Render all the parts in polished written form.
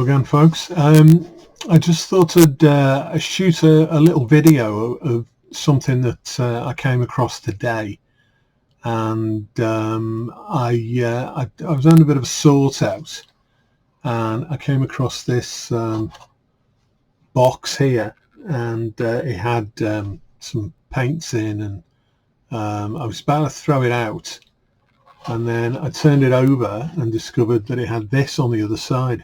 Hello again, folks. I just thought I'd shoot a little video of something that I came across today, and I was on a bit of a sort out, and I came across this box here, and it had some paints in, and I was about to throw it out, and then I turned it over and discovered that it had this on the other side.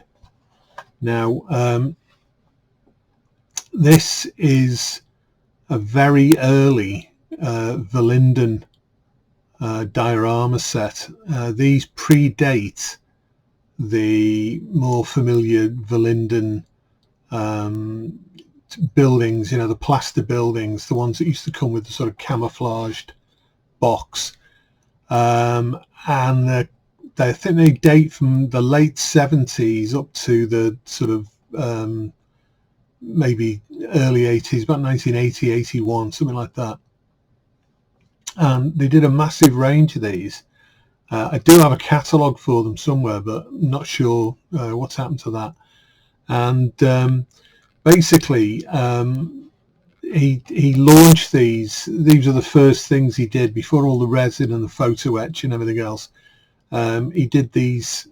Now, this is a very early Verlinden diorama set. These predate the more familiar Verlinden buildings, you know, the plaster buildings, the ones that used to come with the sort of camouflaged box. And I think they date from the late 70s up to the sort of maybe early 80s, about 1980, 81, something like that. And they did a massive range of these. I do have a catalogue for them somewhere, but I'm not sure what's happened to that. And basically, he launched these. These are the first things he did before all the resin and the photo etch and everything else. He did these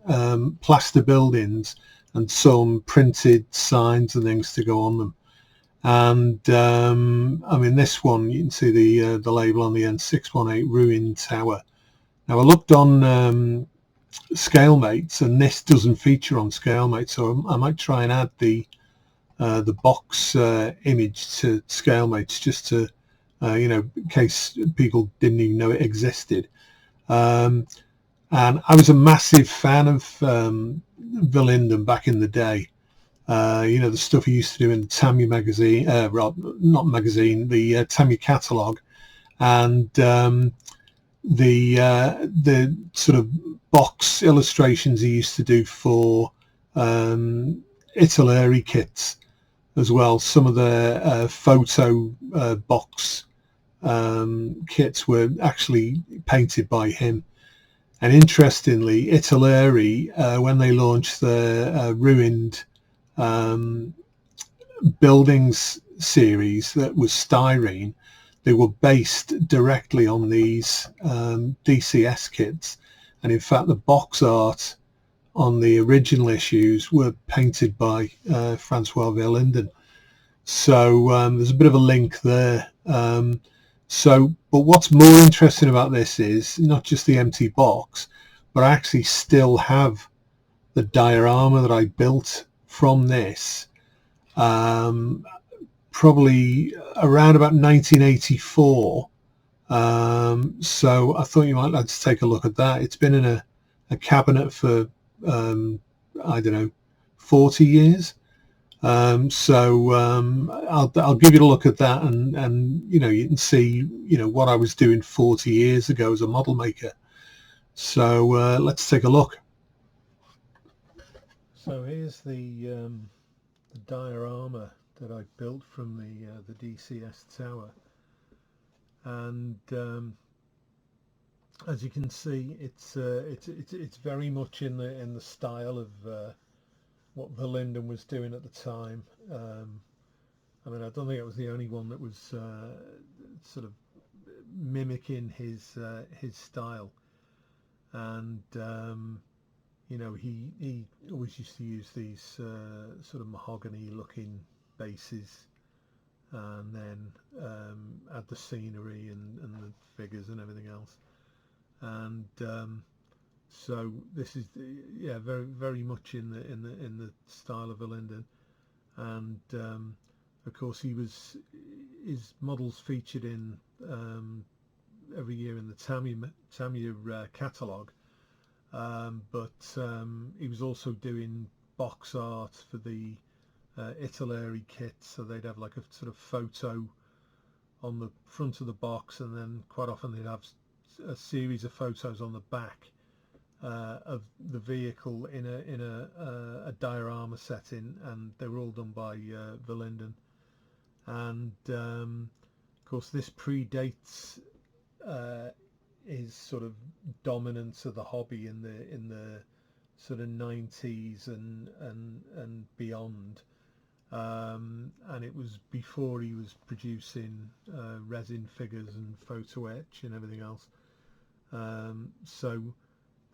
plaster buildings and some printed signs and things to go on them. And I mean, this one, you can see the label on the end, 618 Ruined Tower. Now I looked on ScaleMates, and this doesn't feature on ScaleMates, so I might try and add the box image to ScaleMates, just to you know, in case people didn't even know it existed. And I was a massive fan of Verlinden back in the day. You know, the stuff he used to do in the Tamiya magazine, not magazine, the Tamiya catalogue, and the sort of box illustrations he used to do for Italeri kits as well. Some of the photo box kits were actually painted by him. And interestingly, Italeri, when they launched the Ruined Buildings series that was styrene, they were based directly on these DCS kits. And in fact, the box art on the original issues were painted by Francois Verlinden. So there's a bit of a link there. But what's more interesting about this is not just the empty box, but I actually still have the diorama that I built from this, probably around about 1984. So I thought you might like to take a look at that. It's been in a cabinet for, I don't know, 40 years. So I'll give you a look at that, and you know, you can see, you know, what I was doing 40 years ago as a model maker. So let's take a look. So here's the diorama that I built from the DCS tower, and as you can see, it's very much in the style of what Verlinden was doing at the time. I mean, I don't think it was the only one that was sort of mimicking his style, and you know, he always used to use these sort of mahogany looking bases, and then add the scenery and the figures and everything else. And so this is, yeah, very very much in the style of Verlinden. And of course, his models featured in every year in the Tamiya catalogue, but he was also doing box art for the Italeri kits, so they'd have like a sort of photo on the front of the box, and then quite often they'd have a series of photos on the back of the vehicle in a diorama setting, and they were all done by Verlinden. And of course, this predates his sort of dominance of the hobby in the sort of 90s and beyond, and it was before he was producing resin figures and photo etch and everything else. So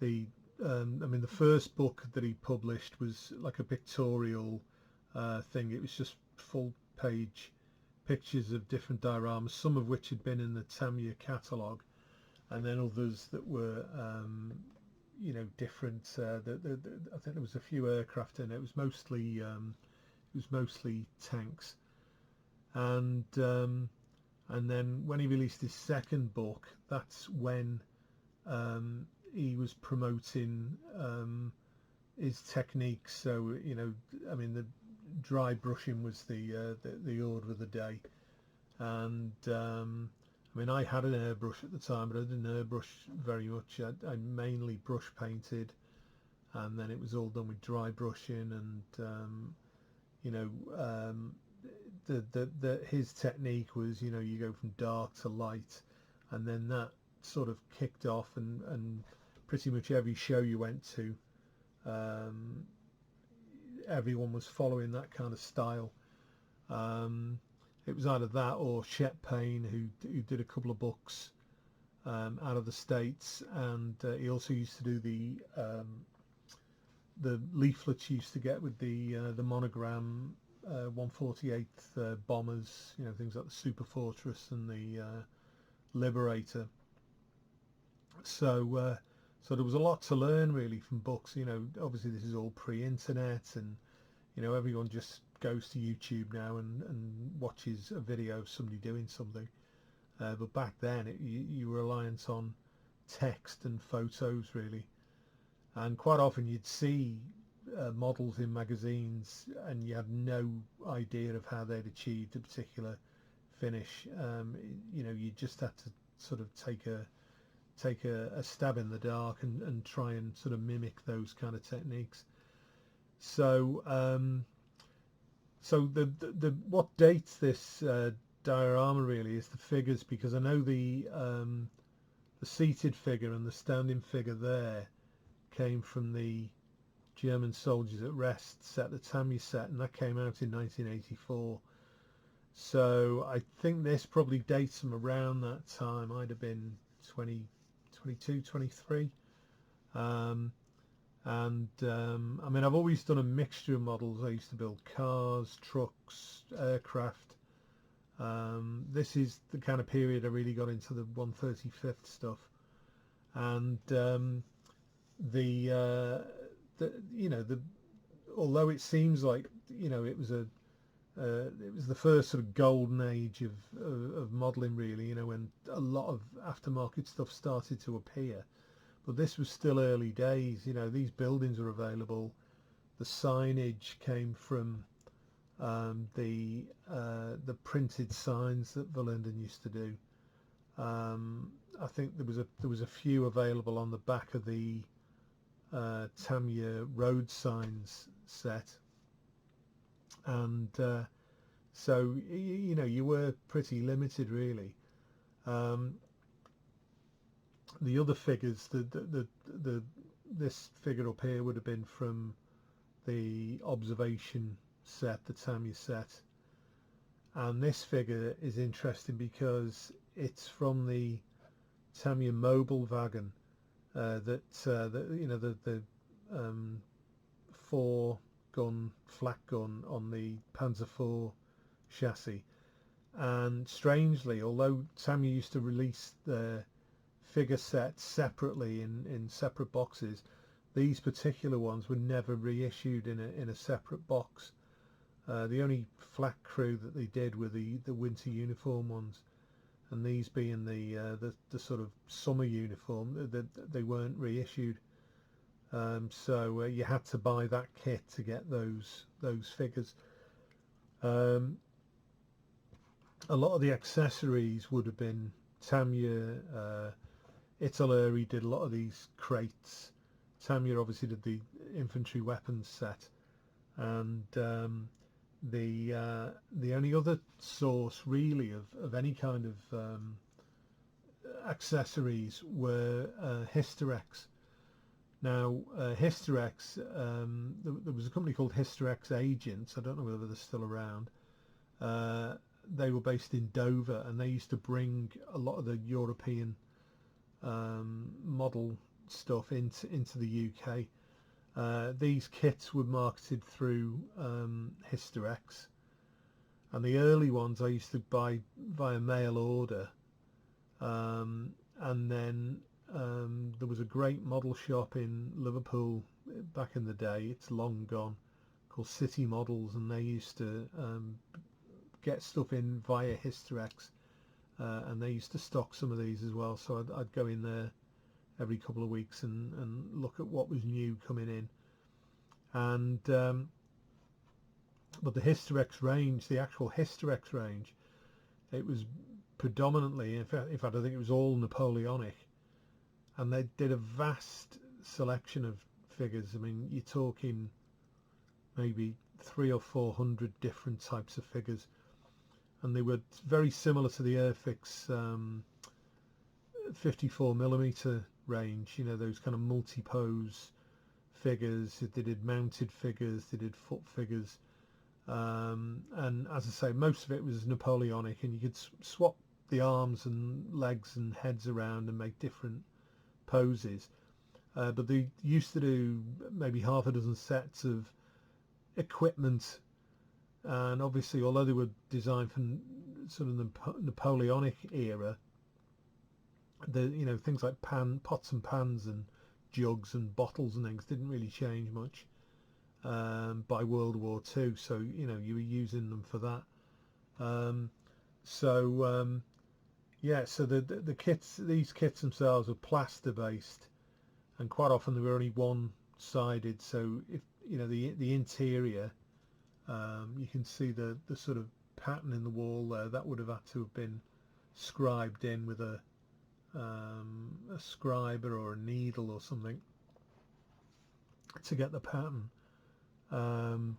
the I mean, the first book that he published was like a pictorial thing. It was just full page pictures of different dioramas, some of which had been in the Tamiya catalogue, and then others that were you know, different. I think there was a few aircraft in it. It was mostly tanks, and then when he released his second book, that's when he was promoting his techniques. So, you know, I mean, the dry brushing was the order of the day, and I mean, I had an airbrush at the time, but I didn't airbrush very much. I mainly brush painted, and then it was all done with dry brushing, and you know, his technique was, you know, you go from dark to light, and then that sort of kicked off, and pretty much every show you went to, everyone was following that kind of style. It was either that or Shep Payne, who did a couple of books out of the States, and he also used to do the leaflets you used to get with the monogram 148th bombers, you know, things like the Super Fortress and the Liberator. So so there was a lot to learn really from books. You know, obviously this is all pre-internet, and you know, everyone just goes to YouTube now and watches a video of somebody doing something. But back then you were reliant on text and photos really, and quite often you'd see models in magazines and you had no idea of how they'd achieved a particular finish. You know, you just had to sort of take a stab in the dark and try and sort of mimic those kind of techniques. So so the what dates this diorama really is the figures, because I know the seated figure and the standing figure there came from the German Soldiers at Rest set, the Tamiya set, and that came out in 1984. So I think this probably dates them around that time. I'd have been 22, 23. I mean, I've always done a mixture of models. I used to build cars, trucks, aircraft. This is the kind of period I really got into the 135th stuff, and you know, although it seems like, you know, it was the first sort of golden age of modelling really, you know, when a lot of aftermarket stuff started to appear. But this was still early days. You know, these buildings are available. The signage came from the printed signs that Verlinden used to do. I think there was a few available on the back of the Tamiya road signs set, and so you know, you were pretty limited really. The other figures, this figure up here would have been from the observation set, the Tamiya set, and this figure is interesting because it's from the Tamiya mobile wagon, that you know, the 4-gun flak gun on the Panzer IV chassis. And strangely, although Tamiya used to release their figure sets separately in separate boxes, these particular ones were never reissued in a separate box. The only flak crew that they did were the winter uniform ones, and these being the sort of summer uniform, they weren't reissued. So you had to buy that kit to get those figures. A lot of the accessories would have been Tamiya. Italeri did a lot of these crates. Tamiya obviously did the infantry weapons set, and the only other source really of any kind of accessories were Hysterex. Now, Hysterex, there was a company called Hysterex Agents. I don't know whether they're still around. They were based in Dover, and they used to bring a lot of the European model stuff into the UK. These kits were marketed through Hysterex, and the early ones I used to buy via mail order, and then there was a great model shop in Liverpool back in the day. It's long gone, called City Models, and they used to get stuff in via Hysterex, and they used to stock some of these as well. So I'd go in there every couple of weeks and look at what was new coming in. And but the Hysterex range, the actual Hysterex range, it was predominantly, in fact I think it was all Napoleonic, and they did a vast selection of figures. I mean, you're talking maybe 300 or 400 different types of figures, and they were very similar to the Airfix 54mm range, you know, those kind of multi-pose figures. They did mounted figures, they did foot figures, and as I say, most of it was Napoleonic, and you could swap the arms and legs and heads around and make different poses, but they used to do maybe half a dozen sets of equipment. And obviously, although they were designed for sort of the Napoleonic era, you know, things like pots and pans and jugs and bottles and things didn't really change much by World War II. So, you know, you were using them for that. Yeah, so the kits, these kits themselves were plaster based, and quite often they were only one-sided. So if you know the interior, you can see the sort of pattern in the wall there. That would have had to have been scribed in with a scriber or a needle or something to get the pattern. And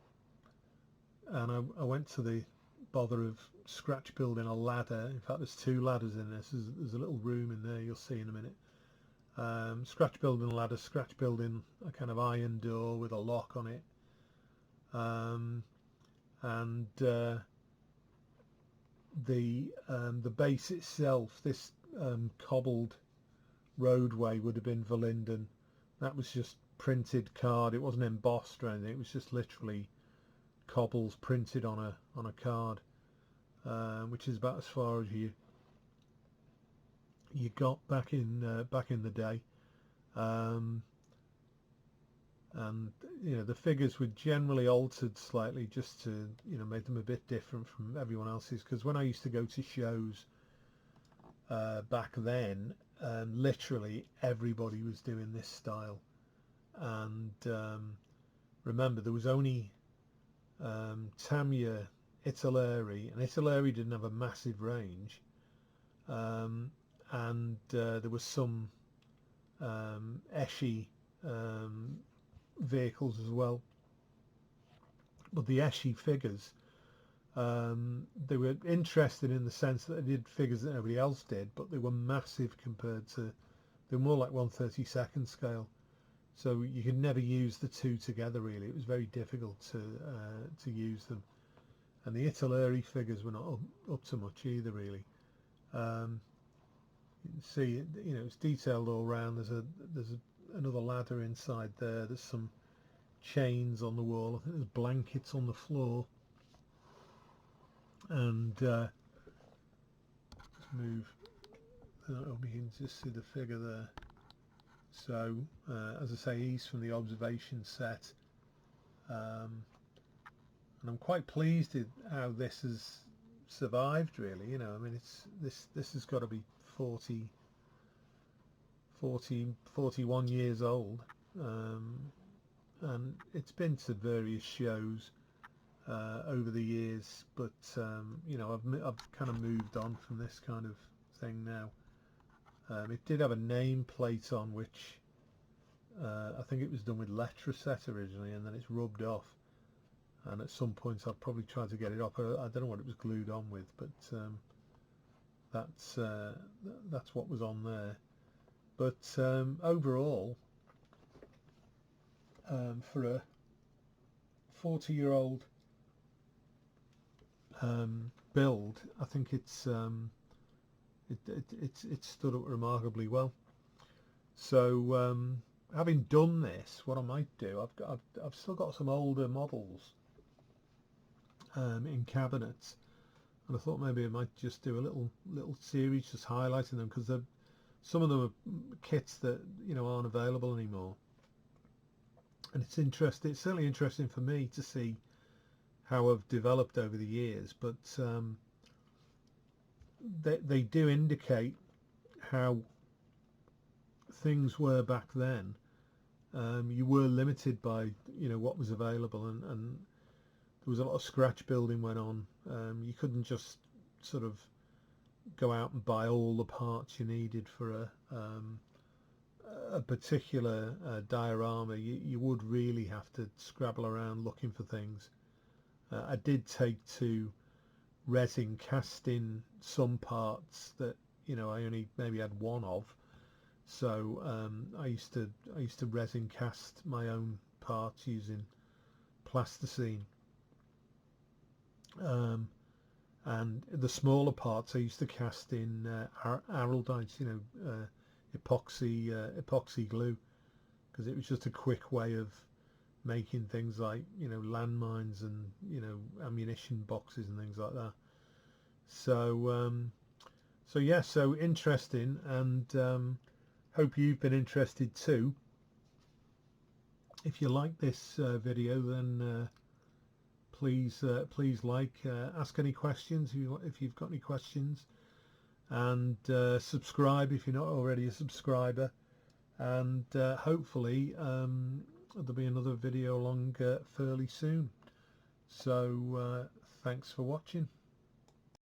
I went to the bother of scratch building a ladder. In fact, there's two ladders in this. There's a little room in there, you'll see in a minute. Scratch building a ladder, scratch building a kind of iron door with a lock on it. And the base itself, this cobbled roadway, would have been Verlinden. That was just printed card. It wasn't embossed or anything. It was just literally cobbles printed on a card, which is about as far as you got back in the day. And you know, the figures were generally altered slightly just to, you know, make them a bit different from everyone else's, because when I used to go to shows back then, literally everybody was doing this style. And remember, there was only Tamiya, Italeri, and Italeri didn't have a massive range, and there was some Eschi vehicles as well. But the Eschi figures, they were interesting in the sense that they did figures that nobody else did, but they were massive compared to, they were more like 1/32 scale. So you could never use the two together really. It was very difficult to use them. And the Italeri figures were not up to much either really. You can see, you know, it's detailed all around. There's another ladder inside there. There's some chains on the wall. I think there's blankets on the floor. And let's move. We can just see the figure there. So as I say, he's from the observation set, and I'm quite pleased with how this has survived really. You know, I mean, this has got to be 41 years old, and it's been to various shows over the years, but you know, I've kind of moved on from this kind of thing now. It did have a nameplate on, which I think it was done with Letraset originally, and then it's rubbed off, and at some point I'll probably try to get it off. I don't know what it was glued on with, but that's what was on there. But overall, for a 40-year-old build. I think it's stood up remarkably well. So having done this, what I might do, I've still got some older models in cabinets, and I thought maybe I might just do a little series just highlighting them, because some of them are kits that aren't available anymore, and it's interesting. It's certainly interesting for me to see how I've developed over the years, but they do indicate how things were back then. You were limited by what was available, and there was a lot of scratch building went on. You couldn't just sort of go out and buy all the parts you needed for a particular diorama. You would really have to scrabble around looking for things. I did take to resin casting some parts that I only maybe had one of, so I used to resin cast my own parts using plasticine, and the smaller parts I used to cast in araldites, epoxy glue, because it was just a quick way of making things like landmines and ammunition boxes and things like that. So so interesting, and hope you've been interested too. If you like this video, then please like, ask any questions if you've got any questions, and subscribe if you're not already a subscriber, and hopefully there'll be another video along fairly soon. So thanks for watching.